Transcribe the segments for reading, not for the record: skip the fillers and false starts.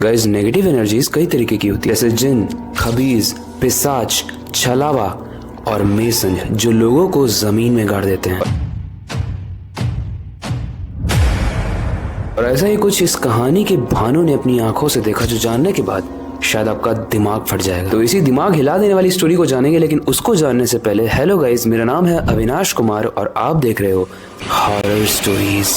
Guys negative energies कई तरीके की होती है, जैसे जिन, खबीज, पिशाच, छलावा और मेसन, जो लोगों को जमीन में गाड़ देते हैं। और ऐसा ही कुछ इस कहानी के भानु ने अपनी आंखों से देखा, जो जानने के बाद शायद आपका दिमाग फट जाएगा। तो इसी दिमाग हिला देने वाली स्टोरी को जानेंगे, लेकिन उसको जानने से पहले हेलो गाइस, मेरा नाम है अविनाश कुमार और आप देख रहे हो हॉरर स्टोरीज।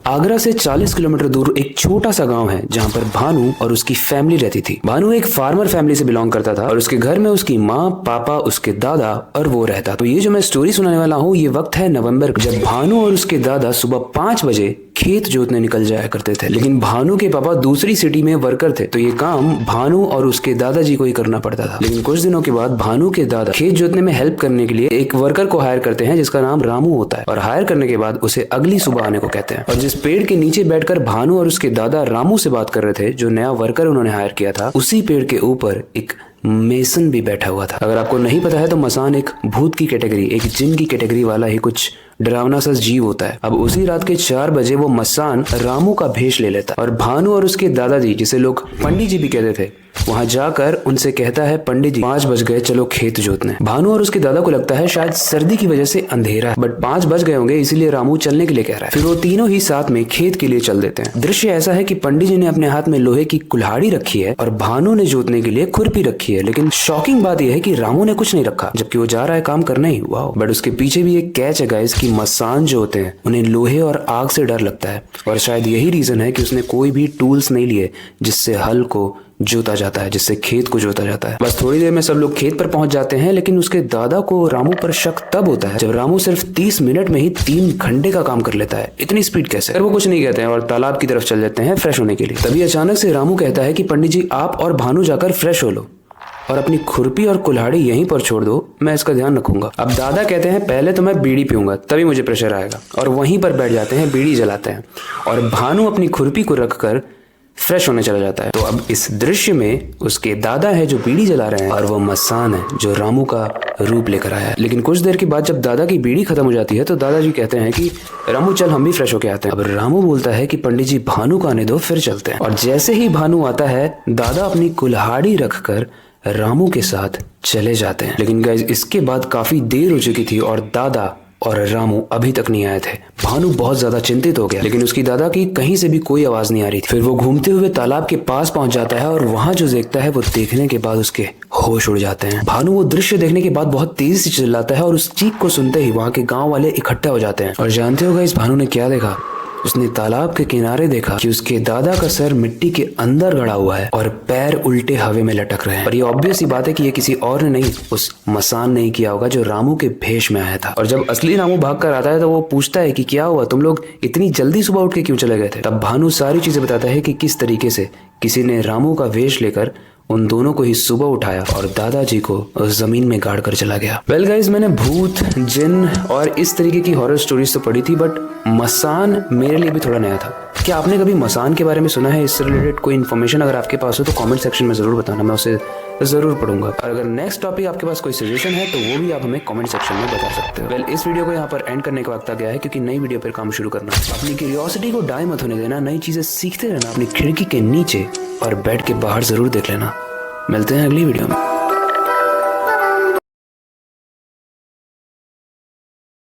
आगरा से 40 किलोमीटर दूर एक छोटा सा गांव है जहां पर भानु और उसकी फैमिली रहती थी। भानु एक फार्मर फैमिली से बिलोंग करता था और उसके घर में उसकी माँ, पापा, उसके दादा और वो रहता। तो ये जो मैं स्टोरी सुनाने वाला हूँ, ये वक्त है नवंबर, जब भानु और उसके दादा सुबह 5 बजे खेत जोतने निकल जाया करते थे। लेकिन भानु के पापा दूसरी सिटी में वर्कर थे, तो ये काम भानु और उसके दादाजी को ही करना पड़ता था। लेकिन कुछ दिनों के बाद भानु के दादा खेत जोतने में हेल्प करने के लिए एक वर्कर को हायर करते हैं जिसका नाम रामू होता है, और हायर करने के बाद उसे अगली सुबह आने को कहते हैं। और जिस पेड़ के नीचे बैठकर भानु और उसके दादा रामू से बात कर रहे थे, जो नया वर्कर उन्होंने हायर किया था, उसी पेड़ के ऊपर एक मेसन भी बैठा हुआ था। अगर आपको नहीं पता है तो मसान एक भूत की कैटेगरी, एक जिन की कैटेगरी वाला ही कुछ डरावना सा जीव होता है। अब उसी रात के 4 बजे वो मसान रामू का भेष ले लेता और भानु और उसके दादाजी, जिसे लोग पंडित जी भी कहते थे, वहां जाकर उनसे कहता है, पंडित जी 5 बज गए, चलो खेत जोतने। भानु और उसके दादा को लगता है शायद सर्दी की वजह से अंधेरा है, बट 5 बज गए होंगे, इसीलिए रामू चलने के लिए कह रहा है। फिर वो तीनों ही साथ में खेत के लिए चल देते हैं। दृश्य ऐसा है कि पंडित जी ने अपने हाथ में लोहे की कुल्हाड़ी रखी है और भानु ने जोतने के लिए खुरपी रखी है। लेकिन शॉकिंग बात यह है कि रामू ने कुछ नहीं रखा, जबकि वो जा रहा है काम करने ही। वाह! बट उसके पीछे भी एक कैच है गाइस, कि मसान जो होते हैं उन्हें लोहे और आग से डर लगता है, और शायद यही रीजन है कि उसने कोई भी टूल्स नहीं लिए जिससे हल को जोता जाता है, जिससे खेत को जोता जाता है। बस थोड़ी देर में सब लोग खेत पर पहुंच जाते हैं, लेकिन उसके दादा को रामू पर शक तब होता है जब रामू सिर्फ 30 मिनट में ही 3 घंटे का काम कर लेता है। इतनी स्पीड कैसे? वो कुछ नहीं कहते हैं और तालाब की तरफ चल जाते हैं फ्रेश होने के लिए। तभी अचानक से रामू कहता है कि पंडित जी, आप और भानु जाकर फ्रेश हो लो और अपनी खुरपी और कुल्हाड़ी यहीं पर छोड़ दो, मैं इसका ध्यान रखूंगा। अब दादा कहते हैं, पहले तो मैं बीड़ी पीऊंगा तभी मुझे प्रेशर आएगा, और वहीं पर बैठ जाते हैं, बीड़ी जलाते हैं, और भानु अपनी खुरपी को रखकर फ्रेश होने चला जाता है। तो अब इस दृश्य में उसके दादा है जो बीड़ी जला रहे हैं, और वो मसान है जो रामू का रूप लेकर आया है। लेकिन कुछ देर के बाद जब दादा की बीड़ी खत्म हो जाती है तो दादाजी कहते हैं कि रामू चल, हम भी फ्रेश होके आते हैं। अब रामू बोलता है कि पंडित जी भानु को आने दो, फिर चलते हैं। और जैसे ही भानु आता है, दादा अपनी कुल्हाड़ी रखकर रामू के साथ चले जाते हैं। लेकिन गाइस, इसके बाद काफी देर हो चुकी थी और दादा और रामू अभी तक नहीं आए थे। भानु बहुत ज्यादा चिंतित हो गया, लेकिन उसकी दादा की कहीं से भी कोई आवाज नहीं आ रही थी। फिर वो घूमते हुए तालाब के पास पहुंच जाता है और वहां जो देखता है, वो देखने के बाद उसके होश उड़ जाते हैं। भानु वो दृश्य देखने के बाद बहुत तेजी से चिल्लाता है और उस चीख को सुनते ही वहां के गांव वाले इकट्ठा हो जाते हैं। और जानते हो गाइस, भानु ने क्या देखा? उसने तालाब के किनारे देखा कि उसके दादा का सर मिट्टी के अंदर गड़ा हुआ है और पैर उल्टे हवा में लटक रहे हैं। और ये ऑब्वियस ही बात है कि ये किसी और ने नहीं, उस मसान ने ही किया होगा जो रामू के भेष में आया था। और जब असली रामू भाग कर आता है तो वो पूछता है कि क्या हुआ, तुम लोग इतनी जल्दी सुबह उठ के क्यों चले गए थे? तब भानु सारी चीजें बताता है कि किस तरीके से किसी ने रामू का वेश लेकर उन दोनों को ही सुबह उठाया और दादाजी को जमीन में गाड़ कर चला गया। वेल गाइस, मैंने भूत, जिन और इस तरीके की हॉरर स्टोरीज तो पढ़ी थी, बट मसान मेरे लिए भी थोड़ा नया था। क्या आपने कभी मसान के बारे में सुना है? इससे रिलेटेड कोई इन्फॉर्मेशन अगर आपके पास हो तो कमेंट सेक्शन में जरूर बताना, मैं उसे जरूर पढ़ूंगा। और अगर नेक्स्ट टॉपिक आपके पास कोई सजेशन है तो वो भी आप हमें कमेंट सेक्शन में बता सकते हो। वेल, इस वीडियो को यहाँ पर एंड करने का वक्त आ गया है, क्योंकि नई वीडियो पर काम शुरू करना। अपनी क्यूरियोसिटी को डाई मत होने देना, नई चीजें सीखते रहना, अपनी खिड़की के नीचे और बेड के बाहर जरूर देख लेना। मिलते हैं अगली वीडियो में।